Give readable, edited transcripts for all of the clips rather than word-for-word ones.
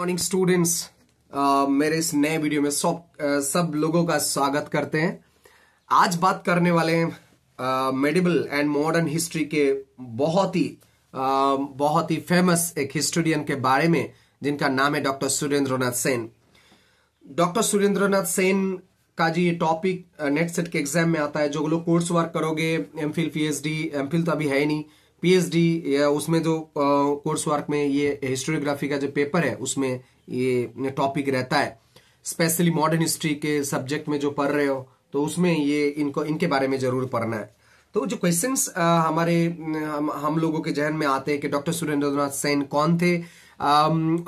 Morning students, मेरे इस नए वीडियो में सब लोगों का स्वागत करते हैं। आज बात करने वाले हैं मेडिवल एंड मॉडर्न हिस्ट्री के बहुत ही फेमस एक हिस्टोरियन के बारे में, जिनका नाम है डॉक्टर सुरेंद्रनाथ सेन। डॉक्टर सुरेंद्रनाथ सेन का जी ये टॉपिक नेट सेट के एग्जाम में आता है। जो लोग कोर्स वर्क करोगे, एमफिल पीएचडी, एमफिल तो अभी है ही नहीं, पीएचडी या उसमें जो कोर्स वर्क में ये हिस्टोरियोग्राफी का जो पेपर है उसमें ये टॉपिक रहता है। स्पेशली मॉडर्न हिस्ट्री के सब्जेक्ट में जो पढ़ रहे हो तो उसमें ये इनके बारे में जरूर पढ़ना है। तो जो क्वेश्चंस हम लोगों के जहन में आते हैं कि डॉक्टर सुरेंद्रनाथ सेन कौन थे,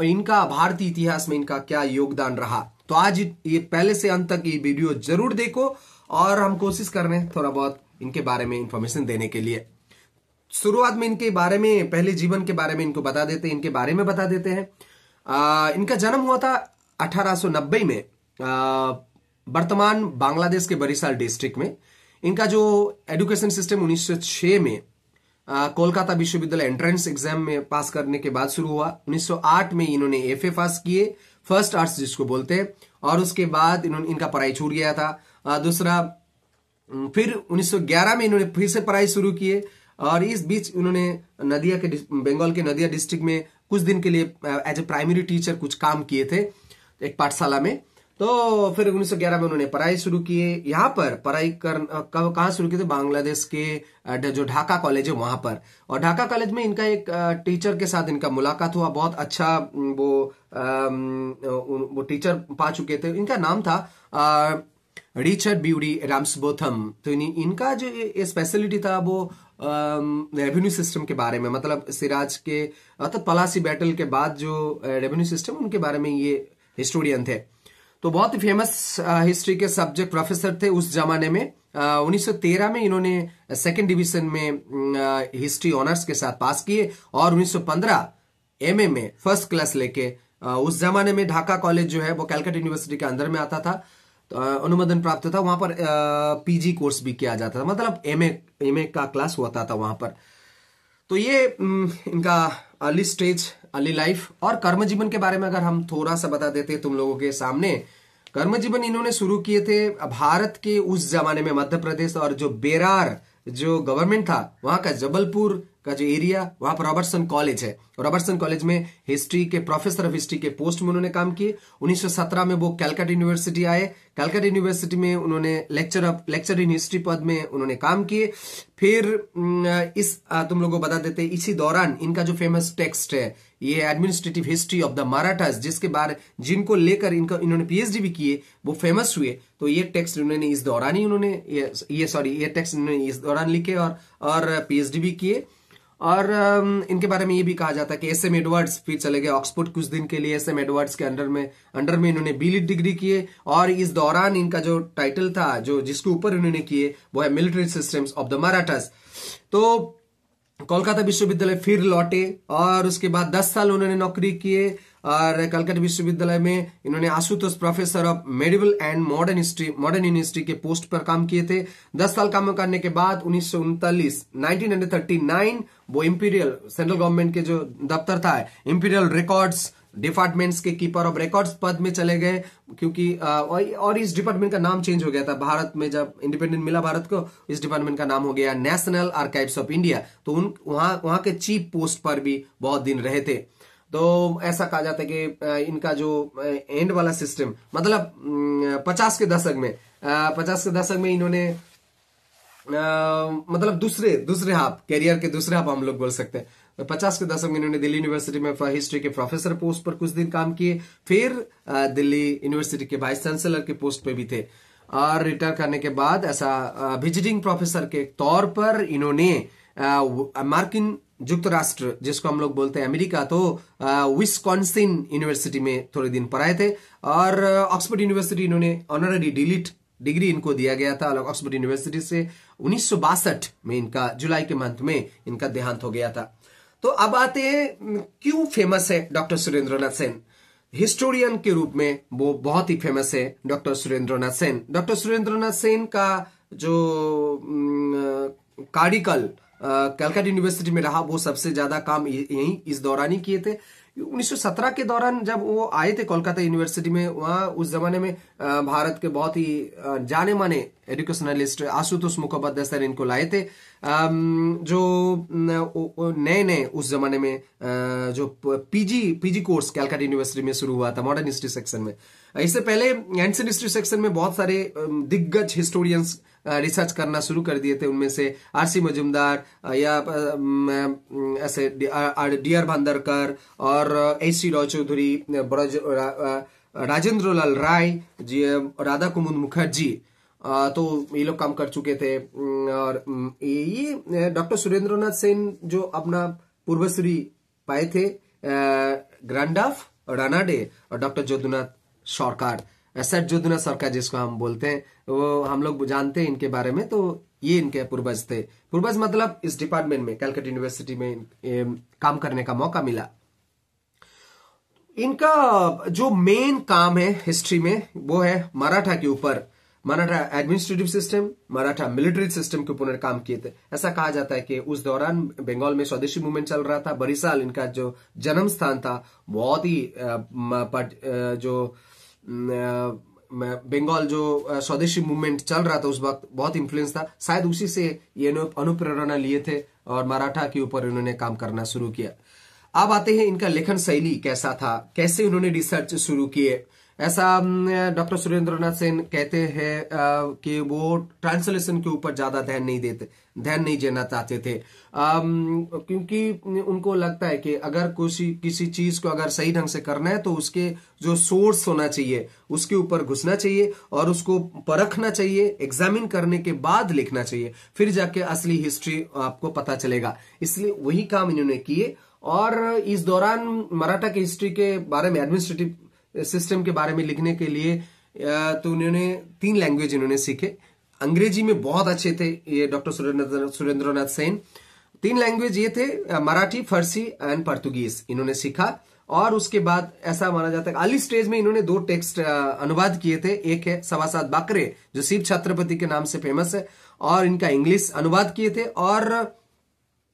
इनका भारतीय इतिहास में इनका क्या योगदान रहा। तो आज ये पहले से अंत तक ये वीडियो जरूर देखो और हम कोशिश कर रहे हैं थोड़ा बहुत इनके बारे में इंफॉर्मेशन देने के लिए। शुरुआत में इनके बारे में, पहले जीवन के बारे में इनको बता देते हैं, इनके बारे में बता देते हैं। इनका जन्म हुआ था 1890 में वर्तमान बांग्लादेश के बरिशाल डिस्ट्रिक्ट में। इनका जो एजुकेशन सिस्टम 1906 में कोलकाता विश्वविद्यालय एंट्रेंस एग्जाम में पास करने के बाद शुरू हुआ। 1908 में इन्होंने एफए पास किए, फर्स्ट आर्ट्स जिसको बोलते हैं, और उसके बाद इनका पढ़ाई छूट गया था। दूसरा फिर 1911 में इन्होंने फिर से पढ़ाई शुरू किए और इस बीच उन्होंने बंगाल के नदिया डिस्ट्रिक्ट में कुछ दिन के लिए एज ए प्राइमरी टीचर कुछ काम किए थे एक पाठशाला में। तो फिर 1911 में उन्होंने पढ़ाई शुरू किए। यहाँ पर पढ़ाई कहाँ शुरू किए थे? बांग्लादेश के जो ढाका कॉलेज है वहां पर। और ढाका कॉलेज में इनका एक टीचर के साथ इनका मुलाकात हुआ। बहुत अच्छा वो टीचर पा चुके थे। इनका नाम था रिचर्ड ब्यूरी रामसबोथम। तो इनका जो स्पेशलिटी था वो रेवेन्यू सिस्टम के बारे में, मतलब सिराज के अर्थात पलासी बैटल के बाद जो रेवेन्यू सिस्टम, उनके बारे में ये हिस्टोरियन थे। तो बहुत ही फेमस हिस्ट्री के सब्जेक्ट प्रोफेसर थे उस जमाने में। 1913 में इन्होंने सेकेंड डिवीजन में हिस्ट्री ऑनर्स के साथ पास किए और 1915 एमए में फर्स्ट क्लास लेके, उस जमाने में ढाका कॉलेज जो है वो कलकत्ता यूनिवर्सिटी के अंदर में आता था, तो अनुमोदन प्राप्त था। वहां पर पीजी कोर्स भी किया जाता था, मतलब एमए का क्लास होता था वहां पर। तो ये इनका अर्ली स्टेज, अर्ली लाइफ और कर्म जीवन के बारे में अगर हम थोड़ा सा बता देते तुम लोगों के सामने। कर्म जीवन इन्होंने शुरू किए थे भारत के उस जमाने में मध्य प्रदेश और जो बेरार जो गवर्नमेंट था वहां का, जबलपुर का जो एरिया, वहां पर रॉबर्टसन कॉलेज है। रॉबर्टसन कॉलेज में हिस्ट्री के प्रोफेसर ऑफ हिस्ट्री के पोस्ट में उन्होंने काम किए। 1917 में वो कलकत्ता यूनिवर्सिटी आए। कलकत्ता यूनिवर्सिटी में उन्होंने लेक्चर इन हिस्ट्री पद में उन्होंने काम किए। फिर तुम लोगों को बता देते, इसी दौरान इनका जो फेमस टेक्स्ट है ये administrative history of the Marathas, जिसके बारे जिनको लेकर इन्होंने पीएचडी भी किए, वो फेमस हुए। तो ये टेक्स्ट इन्होंने इस दौरान ही ये टेक्स्ट इन्होंने इस दौरान लिखे और पीएचडी भी किए। और इनके बारे में ये भी कहा जाता है कि एसएम एडवर्ड्स फिर चले गए ऑक्सफोर्ड कुछ दिन के लिए। एसएम एडवर्ड्स के अंडर में इन्होंने बीलिट डिग्री किए। और इस दौरान इनका जो टाइटल था, जो जिसके ऊपर इन्होंने किए, वो है military systems of the Marathas. तो कोलकाता विश्वविद्यालय फिर लौटे और उसके बाद 10 साल उन्होंने नौकरी किए। और कलकत्ता विश्वविद्यालय में इन्होंने Ashutosh professor of medieval and modern history के पोस्ट पर काम किए थे। 10 साल काम करने के बाद 1939 वो इंपीरियल सेंट्रल गवर्नमेंट के जो दफ्तर था, इंपीरियल रिकॉर्ड्स डिपार्टमेंट्स के कीपर ऑफ रिकॉर्ड्स पद में चले गए, क्योंकि और इस डिपार्टमेंट का नाम चेंज हो गया था। भारत में जब इंडिपेंडेंट मिला भारत को, इस डिपार्टमेंट का नाम हो गया नेशनल आर्काइव्स ऑफ इंडिया। तो वहां के चीफ पोस्ट पर भी बहुत दिन रहे थे। तो ऐसा कहा जाता है कि इनका जो एंड वाला सिस्टम, मतलब 50 के दशक में इन्होंने मतलब दूसरे हाफ कैरियर के दूसरे हाफ हम लोग बोल सकते हैं। 50 के दशक में इन्होंने दिल्ली यूनिवर्सिटी में हिस्ट्री के प्रोफेसर पोस्ट पर कुछ दिन काम किए। फिर दिल्ली यूनिवर्सिटी के वाइस चांसलर के पोस्ट पे भी थे। और रिटायर करने के बाद ऐसा विजिटिंग प्रोफेसर के तौर पर इन्होंने मार्किन युक्त राष्ट्र, जिसको हम लोग बोलते हैं अमेरिका, तो विस्कॉन्सिन यूनिवर्सिटी में थोड़े दिन पढ़ाए थे। और ऑक्सफोर्ड यूनिवर्सिटी इन्होंने ऑनररी डिग्री इनको दिया गया था ऑक्सफोर्ड यूनिवर्सिटी से। 1962 में इनका जुलाई के मंथ में इनका देहांत हो गया था। तो अब आते हैं क्यों फेमस है डॉक्टर सुरेंद्रनाथ सेन। हिस्टोरियन के रूप में वो बहुत ही फेमस है डॉक्टर सुरेंद्रनाथ सेन। डॉक्टर सुरेंद्रनाथ सेन का जो कार्डिकल कलकत्ता यूनिवर्सिटी में रहा, वो सबसे ज्यादा काम यही इस दौरान ही किए थे। 1917 के दौरान जब वो आए थे कोलकाता यूनिवर्सिटी में, वहाँ उस जमाने में भारत के बहुत ही जाने माने एजुकेशनलिस्ट आशुतोष मुखोपाध्याय सर इनको लाए थे, जो नए नए उस जमाने में जो पीजी कोर्स कलकत्ता यूनिवर्सिटी में शुरू हुआ था मॉडर्न हिस्ट्री सेक्शन में। इससे पहले एंशिएंट हिस्ट्री सेक्शन में बहुत सारे दिग्गज हिस्टोरियंस रिसर्च करना शुरू कर दिए थे। उनमें से आरसी मजुमदार या ऐसे डीआर भांदरकर और एच.सी. रॉय चौधरी, राजेंद्र लाल राय जी, राधा कुमुद मुखर्जी, तो ये लोग काम कर चुके थे। और ये डॉक्टर सुरेंद्रनाथ सेन जो अपना पूर्वसूरी पाए थे, ग्रांडाफ रानाडे और डॉक्टर जोधुनाथ सरकार, सर जोधुनाथ सरकार जिसको हम बोलते हैं, वो हम लोग जानते हैं इनके बारे में। तो ये इनके पूर्वज थे। पूर्वज मतलब इस डिपार्टमेंट में कलकत्ता यूनिवर्सिटी में काम करने का मौका मिला। इनका जो मेन काम है हिस्ट्री में वो है मराठा के ऊपर, Maratha administrative system, Maratha military system के ऊपर काम किए थे। ऐसा कहा जाता है कि उस दौरान बंगाल में स्वदेशी मूवमेंट चल रहा था। बरिशाल इनका जो जन्म स्थान था, बहुत ही जो बंगाल जो स्वदेशी मूवमेंट चल रहा था उस वक्त बहुत इन्फ्लुएंस था, शायद उसी से ये अनुप्रेरणा लिए थे और मराठा के ऊपर इन्होंने काम करना शुरू किया। अब आते हैं इनका लेखन शैली कैसा था, कैसे उन्होंने रिसर्च शुरू किए। ऐसा डॉक्टर सुरेंद्रनाथ सेन कहते हैं कि वो ट्रांसलेशन के ऊपर ज्यादा ध्यान नहीं देना चाहते थे, क्योंकि उनको लगता है कि अगर किसी चीज को अगर सही ढंग से करना है तो उसके जो सोर्स होना चाहिए उसके ऊपर घुसना चाहिए और उसको परखना चाहिए, एग्जामिन करने के बाद लिखना चाहिए, फिर जाके असली हिस्ट्री आपको पता चलेगा। इसलिए वही काम इन्होंने किए। और इस दौरान मराठा की हिस्ट्री के बारे में, एडमिनिस्ट्रेटिव सिस्टम के बारे में लिखने के लिए तो उन्होंने 3 लैंग्वेज इन्होंने सीखे। अंग्रेजी में बहुत अच्छे थे ये डॉक्टर सुरेंद्रनाथ सेन। 3 लैंग्वेज ये थे, मराठी, फारसी एंड पोर्तुगीज इन्होंने सीखा। और उसके बाद ऐसा माना जाता है अर्ली स्टेज में इन्होंने 2 टेक्स्ट अनुवाद किए थे। एक है सभासद बाकरे जो शिव छत्रपति के नाम से फेमस है, और इनका इंग्लिश अनुवाद किए थे। और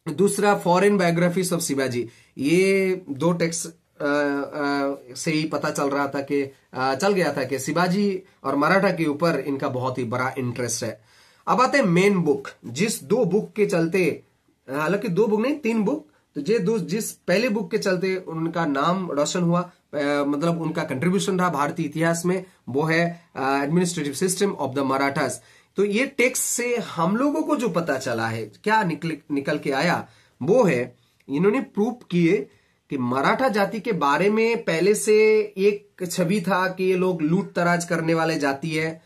दूसरा फॉरेन बायोग्राफीज ऑफ शिवाजी। ये 2 टेक्स्ट से ही पता चल गया था कि शिवाजी और मराठा के ऊपर इनका बहुत ही बड़ा इंटरेस्ट है। अब आते हैं मेन बुक, जिस 2 बुक के चलते, हालांकि 2 बुक नहीं 3 बुक, तो जिस पहले बुक के चलते उनका नाम रोशन हुआ, मतलब उनका कंट्रीब्यूशन रहा भारतीय इतिहास में, वो है administrative system of the Marathas. तो ये टेक्स्ट से हम लोगों को जो पता चला है, क्या निकल के आया, वो है इन्होंने प्रूव किए कि मराठा जाति के बारे में पहले से एक छवि था कि ये लोग लूट तराज करने वाले जाति है,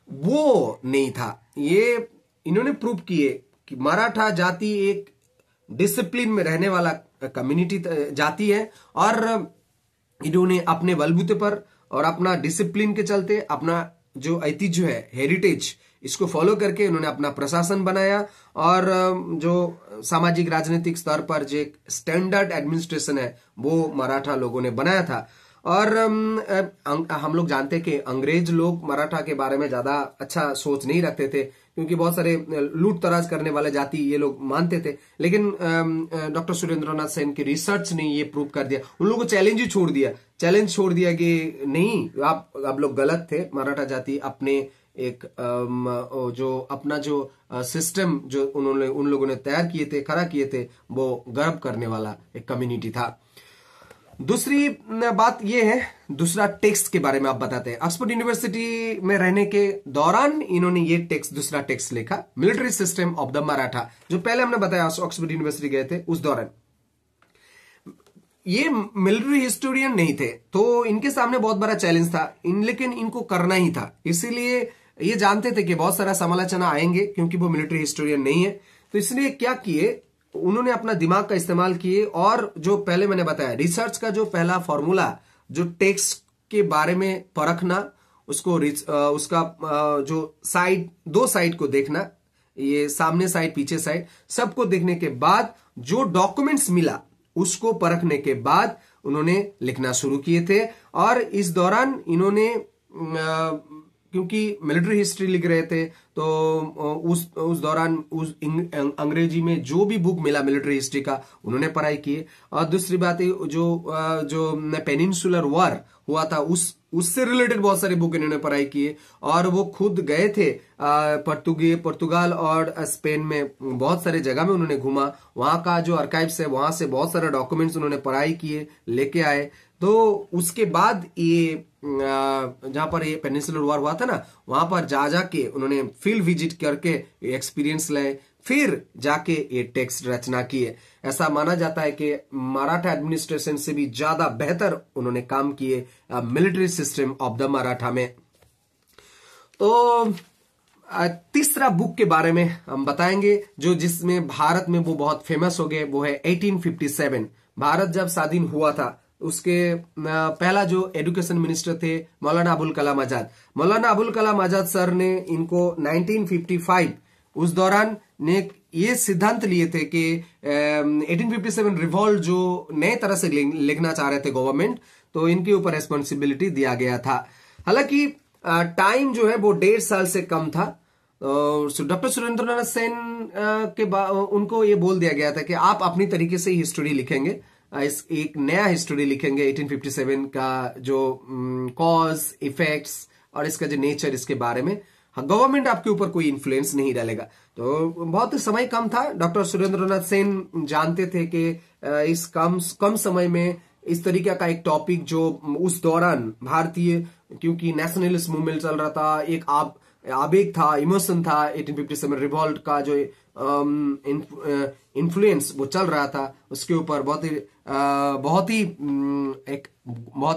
वो नहीं था। ये इन्होंने प्रूव किए कि मराठा जाति एक डिसिप्लिन में रहने वाला कम्युनिटी जाति है, और इन्होंने अपने बलबूते पर और अपना डिसिप्लिन के चलते, अपना जो ऐतिह्य है, हेरिटेज, इसको फॉलो करके उन्होंने अपना प्रशासन बनाया। और जो सामाजिक राजनीतिक स्तर पर जो एक स्टैंडर्ड एडमिनिस्ट्रेशन है वो मराठा लोगों ने बनाया था। और हम लोग जानते हैं कि अंग्रेज लोग मराठा के बारे में ज्यादा अच्छा सोच नहीं रखते थे, क्योंकि बहुत सारे लूट तराज करने वाले जाति ये लोग मानते थे। लेकिन डॉक्टर सुरेंद्रनाथ सेन की रिसर्च ने ये प्रूव कर दिया, उन लोगों को चैलेंज छोड़ दिया कि नहीं, आप लोग गलत थे। मराठा जाति अपने एक जो अपना जो सिस्टम जो उन लोगों ने तैयार किए थे, खड़ा किए थे, वो गर्व करने वाला एक कम्युनिटी था। दूसरी बात यह है, दूसरा टेक्स्ट के बारे में आप बताते हैं। ऑक्सफोर्ड यूनिवर्सिटी में रहने के दौरान इन्होंने ये दूसरा टेक्स्ट लिखा, military system of the Maratha, जो पहले हमने बताया ऑक्सफोर्ड यूनिवर्सिटी गए थे उस दौरान। ये मिलिट्री हिस्टोरियन नहीं थे, तो इनके सामने बहुत बड़ा चैलेंज था, लेकिन इनको करना ही था। इसीलिए ये जानते थे कि बहुत सारा समालोचना आएंगे, क्योंकि वो मिलिट्री हिस्टोरियन नहीं है। तो इसलिए क्या किए, उन्होंने अपना दिमाग का इस्तेमाल किए, और जो पहले मैंने बताया रिसर्च का जो पहला फॉर्मूला, जो टेक्स्ट के बारे में परखना, उसको उसका जो साइड, 2 साइड को देखना, ये सामने साइड पीछे साइड सबको देखने के बाद जो डॉक्यूमेंट्स मिला उसको परखने के बाद उन्होंने लिखना शुरू किए थे। और इस दौरान इन्होंने क्योंकि मिलिट्री हिस्ट्री लिख रहे थे, तो उस दौरान उस अंग्रेजी में जो भी बुक मिला मिलिट्री हिस्ट्री का उन्होंने पढ़ाई की। और दूसरी बात जो पेनिनसुलर वॉर हुआ था उससे रिलेटेड बहुत सारी बुक इन्होंने पढ़ाई की है। और वो खुद गए थे पुर्तगाल और स्पेन में, बहुत सारे जगह में उन्होंने घूमा, वहां का जो आर्काइव्स है वहां से बहुत सारे डॉक्यूमेंट्स उन्होंने पढ़ाई किए, लेके आए। तो उसके बाद ये जहां पर ये पेनिनसुलर वॉर हुआ था ना, वहां पर जा के उन्होंने फील्ड विजिट करके एक्सपीरियंस लाए, फिर जाके ये टेक्स्ट रचना किए। ऐसा माना जाता है कि मराठा एडमिनिस्ट्रेशन से भी ज्यादा बेहतर उन्होंने काम किए military system of the Maratha में। तो तीसरा बुक के बारे में हम बताएंगे जो जिसमें भारत में वो बहुत फेमस हो गए, वो है 1857। भारत जब स्वाधीन हुआ था उसके पहला जो एजुकेशन मिनिस्टर थे मौलाना अबुल कलाम आजाद। मौलाना अबुल कलाम आजाद सर ने इनको 1955 उस दौरान ने ये सिद्धांत लिए थे कि 1857 रिवॉल्ट जो नए तरह से लिखना चाह रहे थे गवर्नमेंट, तो इनके ऊपर रेस्पॉन्सिबिलिटी दिया गया था। हालांकि टाइम जो है वो 1.5 साल से कम था। डॉक्टर सुरेंद्रनाथ सेन उनको ये बोल दिया गया था कि आप अपनी तरीके से हिस्ट्री लिखेंगे, एक नया हिस्ट्री लिखेंगे 1857 का, जो कॉज इफेक्ट्स और इसका जो नेचर, इसके बारे में गवर्नमेंट आपके ऊपर कोई इन्फ्लुएंस नहीं डालेगा। तो बहुत समय कम था। डॉक्टर सुरेंद्रनाथ सेन जानते थे कि इस कम समय में इस तरीके का एक टॉपिक जो उस दौरान भारतीय, क्योंकि नेशनलिस्ट मूवमेंट चल रहा था, एक आवेग था, इमोशन था, 1857 रिवॉल्ट का जो इन्फ्लुएंस वो चल रहा था, उसके ऊपर बहुत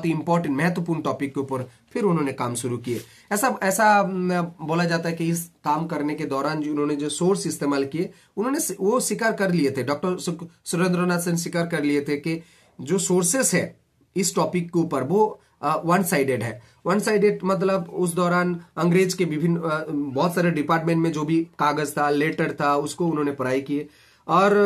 ही इंपॉर्टेंट महत्वपूर्ण टॉपिक के ऊपर फिर उन्होंने काम शुरू किए। ऐसा बोला जाता है कि इस काम करने के दौरान जो उन्होंने जो सोर्स इस्तेमाल किए, उन्होंने वो स्वीकार कर लिए थे, डॉक्टर सुरेंद्रनाथ सेन स्वीकार कर लिए थे कि जो सोर्सेस है इस टॉपिक के ऊपर वो वन साइडेड है। वन साइडेड मतलब उस दौरान अंग्रेज के विभिन्न बहुत सारे डिपार्टमेंट में जो भी कागज था, लेटर था, उसको उन्होंने पढ़ाई किए। और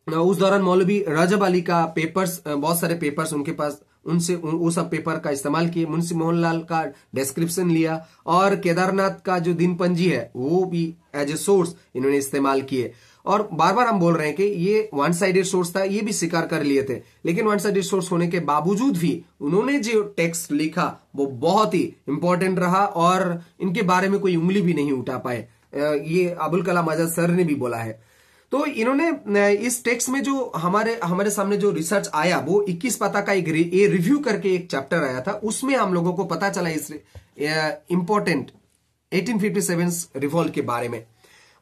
उस दौरान मौलवी रजब अली का पेपर्स, बहुत सारे पेपर्स उनके पास, उनसे वो सब पेपर का इस्तेमाल किए। मुंशी मोहनलाल का डिस्क्रिप्शन लिया और केदारनाथ का जो दिनपंजी है वो भी एज ए सोर्स इन्होंने इस्तेमाल किए। और बार बार हम बोल रहे हैं कि ये वन साइडेड सोर्स था, ये भी स्वीकार कर लिए थे, लेकिन वन साइडेड सोर्स होने के बावजूद भी उन्होंने जो टेक्स्ट लिखा वो बहुत ही इंपॉर्टेंट रहा और इनके बारे में कोई उंगली भी नहीं उठा पाए। ये अबुल कलाम आजाद सर ने भी बोला है। तो इन्होंने इस टेक्स्ट में जो हमारे सामने जो रिसर्च आया वो 21 पाता का एक रिव्यू करके एक चैप्टर आया था, उसमें हम लोगों को पता चला इस इंपॉर्टेंट 1857 रिवॉल्ट के बारे में।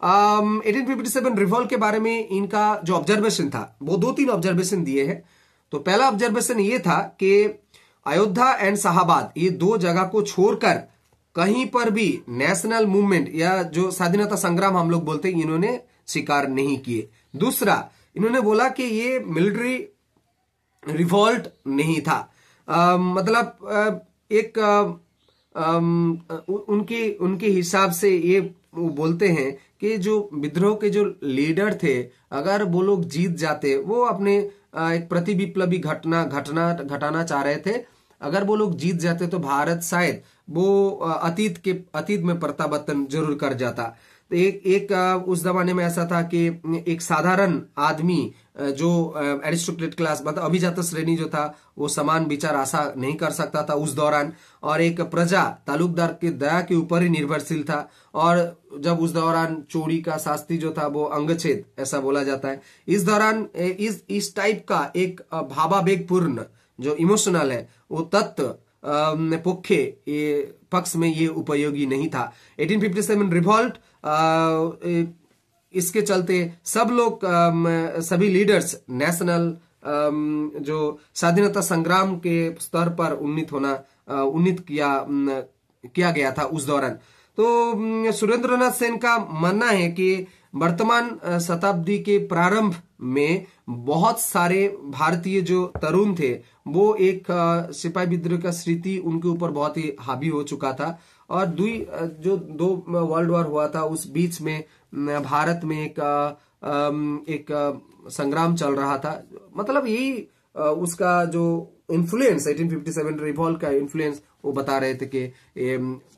1857 रिवॉल्ट के बारे में इनका जो ऑब्जर्वेशन था वो 2-3 ऑब्जर्वेशन दिए हैं। तो पहला ऑब्जर्वेशन ये था कि अयोध्या एंड शाहाबाद, ये 2 जगह को छोड़कर कहीं पर भी नेशनल मूवमेंट या जो स्वाधीनता संग्राम हम लोग बोलते हैं, इन्होंने स्वीकार नहीं किए। दूसरा, इन्होंने बोला कि ये मिलिट्री रिवॉल्ट नहीं था। मतलब एक उनके हिसाब से ये वो बोलते हैं कि जो विद्रोह के जो लीडर थे, अगर वो लोग जीत जाते, वो अपने एक प्रति विप्लवी घटाना चाह रहे थे, अगर वो लोग जीत जाते तो भारत शायद वो अतीत में प्रत्यावर्तन जरूर कर जाता। तो एक उस जमाने में ऐसा था कि एक साधारण आदमी जो एरिस्टोक्रेट क्लास, मतलब अभिजात श्रेणी जो था, वो समान विचार आशा नहीं कर सकता था उस दौरान, और एक प्रजा तालुकदार के दया के ऊपर ही निर्भरशील था। और जब उस दौरान चोरी का शास्ति जो था वो अंगच्छेद ऐसा बोला जाता है। इस दौरान इस टाइप का एक भावावेगपूर्ण जो इमोशनल है वो तत्व पक्ष में ये उपयोगी नहीं था। 1857 रिवॉल्ट, इसके चलते सब लोग, सभी लीडर्स नेशनल जो स्वाधीनता संग्राम के स्तर पर उन्नीत किया गया था उस दौरान। तो सुरेंद्रनाथ सेन का मानना है कि वर्तमान शताब्दी के प्रारंभ में बहुत सारे भारतीय जो तरुण थे वो एक सिपाही विद्रोह का स्थिति उनके ऊपर बहुत ही हावी हो चुका था। और जो 2 वर्ल्ड वॉर हुआ था उस बीच में भारत में एक संग्राम चल रहा था। मतलब यही उसका जो इन्फ्लुएंस 1857 रिवॉल्ट का इन्फ्लुएंस वो बता रहे थे कि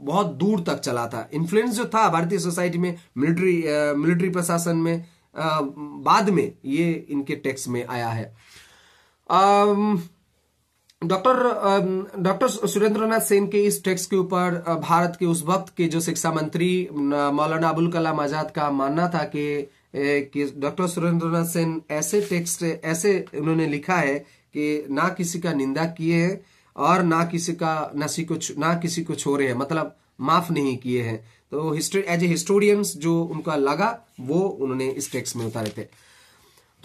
बहुत दूर तक चला था। इन्फ्लुएंस जो था भारतीय सोसाइटी में, मिलिट्री प्रशासन में, बाद में ये इनके टेक्स्ट में आया है। डॉक्टर सुरेंद्रनाथ सेन के इस टेक्स्ट के ऊपर भारत के उस वक्त के जो शिक्षा मंत्री मौलाना अबुल कलाम आजाद का मानना था कि डॉक्टर सुरेंद्रनाथ सेन ऐसे टेक्स्ट ऐसे उन्होंने लिखा है कि ना किसी का निंदा किए हैं और ना किसी को छोड़े हैं, मतलब माफ नहीं किए हैं। तो हिस्ट्री एज ए हिस्टोरियंस जो उनका लगा वो उन्होंने इस टेक्स्ट में उतारे थे।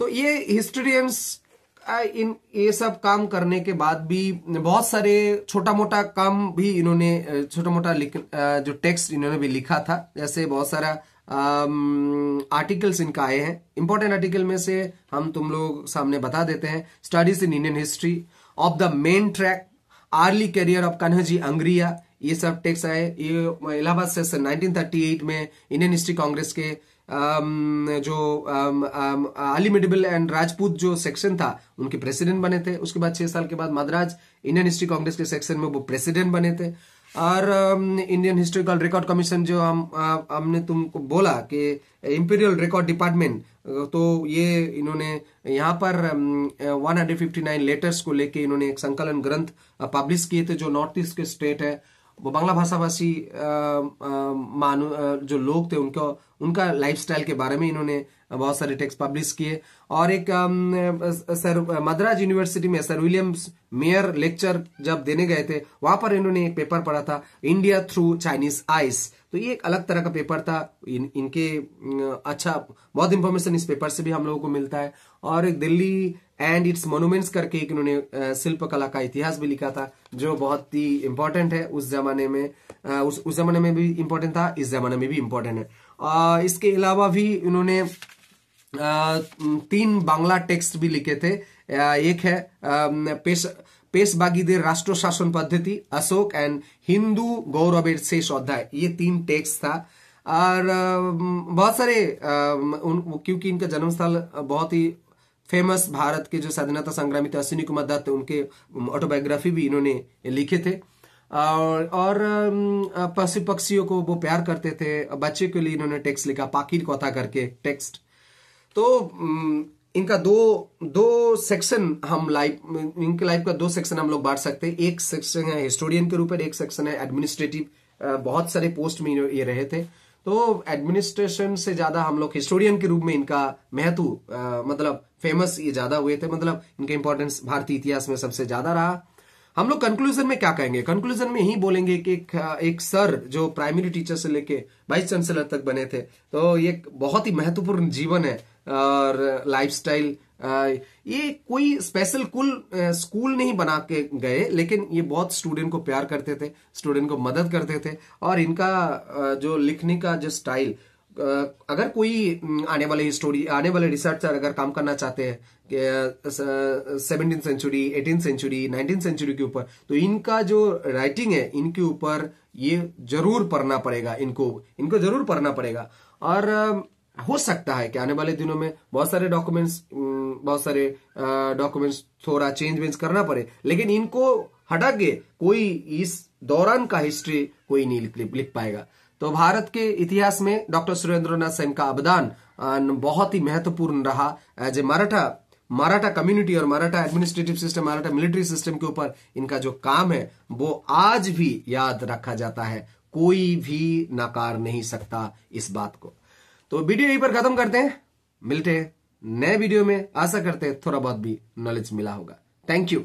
तो ये हिस्टोरियंस ये सब काम करने के बाद भी बहुत सारे छोटा मोटा काम भी इन्होंने छोटा मोटा जो टेक्स्ट इन्होंने भी लिखा था। जैसे बहुत सारा आर्टिकल्स इनका आए हैं। इंपॉर्टेंट आर्टिकल में से हम तुम लोग सामने बता देते हैं। Studies in Indian history, of the main track, early career of Kanhoji Angria, ये सब टेक्स्ट आए। ये इलाहाबाद सेशन 1938 में इंडियन हिस्ट्री कांग्रेस के जो अली मिडिबल एंड राजपूत जो सेक्शन था उनके प्रेसिडेंट बने थे। उसके बाद 6 साल के बाद मद्रास इंडियन हिस्ट्री कांग्रेस के सेक्शन में वो प्रेसिडेंट बने थे। और इंडियन हिस्टोरिकल रिकॉर्ड कमीशन जो हमने तुमको बोला कि इंपीरियल रिकॉर्ड डिपार्टमेंट, तो ये इन्होंने यहाँ पर 159 लेटर्स को लेके इन्होंने एक संकलन ग्रंथ पब्लिश किए थे। जो नॉर्थ ईस्ट के स्टेट है वो बांग्ला भाषाभाषी जो लोग थे उनका लाइफस्टाइल के बारे में इन्होंने बहुत सारे टेक्स्ट पब्लिश किए। और एक मद्रास यूनिवर्सिटी में सर विलियम्स मेयर लेक्चर जब देने गए थे वहां पर इन्होंने एक पेपर पढ़ा था, इंडिया थ्रू चाइनीज आइस। तो ये एक अलग तरह का पेपर था। इनके अच्छा बहुत इंफॉर्मेशन इस पेपर से भी हम लोगों को मिलता है। और एक दिल्ली एंड इट्स मोन्यूमेंट्स करके एक इन्होंने शिल्प कला का इतिहास भी लिखा था जो बहुत ही इंपॉर्टेंट है उस जमाने में। उस जमाने में भी इंपॉर्टेंट था, इस जमाने में भी इंपॉर्टेंट है। इसके अलावा भी इन्होंने 3 बांग्ला टेक्स्ट भी लिखे थे। एक है पेशबागीদের राष्ट्र शासन पद्धति, अशोक एंड हिंदू गौरवेर शेष अध्याय, ये 3 टेक्स्ट था। और बहुत सारे क्योंकि इनका जन्मस्थल बहुत ही फेमस भारत के जो स्वाधीनता संग्रामी थे अश्विनी कुमार दत्त, उनके ऑटोबायोग्राफी भी इन्होंने लिखे थे। और पशु पक्षियों को वो प्यार करते थे। बच्चे के लिए इन्होंने टेक्स्ट लिखा, पाकिर कथा करके टेक्स्ट। तो इनका दो सेक्शन इनके लाइफ का 2 सेक्शन हम लोग बांट सकते हैं। एक सेक्शन है हिस्टोरियन के रूप में, एक सेक्शन है एडमिनिस्ट्रेटिव। बहुत सारे पोस्ट में ये रहे थे। तो एडमिनिस्ट्रेशन से ज्यादा हम लोग हिस्टोरियन के रूप में इनका महत्व मतलब फेमस ये ज्यादा हुए थे, मतलब इनका इंपॉर्टेंस भारतीय इतिहास में सबसे ज्यादा रहा। हम लोग कंक्लूजन में क्या कहेंगे? कंक्लूजन में यही बोलेंगे कि एक सर जो प्राइमरी टीचर से लेके वाइस चांसलर तक बने थे, तो ये बहुत ही महत्वपूर्ण जीवन है। और लाइफस्टाइल, ये कोई स्पेशल स्कूल नहीं बना के गए, लेकिन ये बहुत स्टूडेंट को प्यार करते थे, स्टूडेंट को मदद करते थे। और इनका जो लिखने का जो स्टाइल, अगर कोई आने वाले रिसर्चर अगर काम करना चाहते हैं कि 17th century, 18th century, 19th century के ऊपर, तो इनका जो राइटिंग है इनके ऊपर ये जरूर पढ़ना पड़ेगा, इनको जरूर पढ़ना पड़ेगा। और हो सकता है कि आने वाले दिनों में बहुत सारे डॉक्यूमेंट्स थोड़ा चेंज करना पड़े, लेकिन इनको हटा के कोई इस दौरान का हिस्ट्री कोई नहीं लिख पाएगा। तो भारत के इतिहास में डॉक्टर सुरेंद्रनाथ सेन का अवदान बहुत ही महत्वपूर्ण रहा। एज ए मराठा कम्युनिटी और Maratha administrative system, Maratha military system के ऊपर इनका जो काम है वो आज भी याद रखा जाता है। कोई भी नकार नहीं सकता इस बात को। तो वीडियो यहीं पर खत्म करते हैं, मिलते हैं नए वीडियो में। आशा करते हैं थोड़ा बहुत भी नॉलेज मिला होगा। Thank you.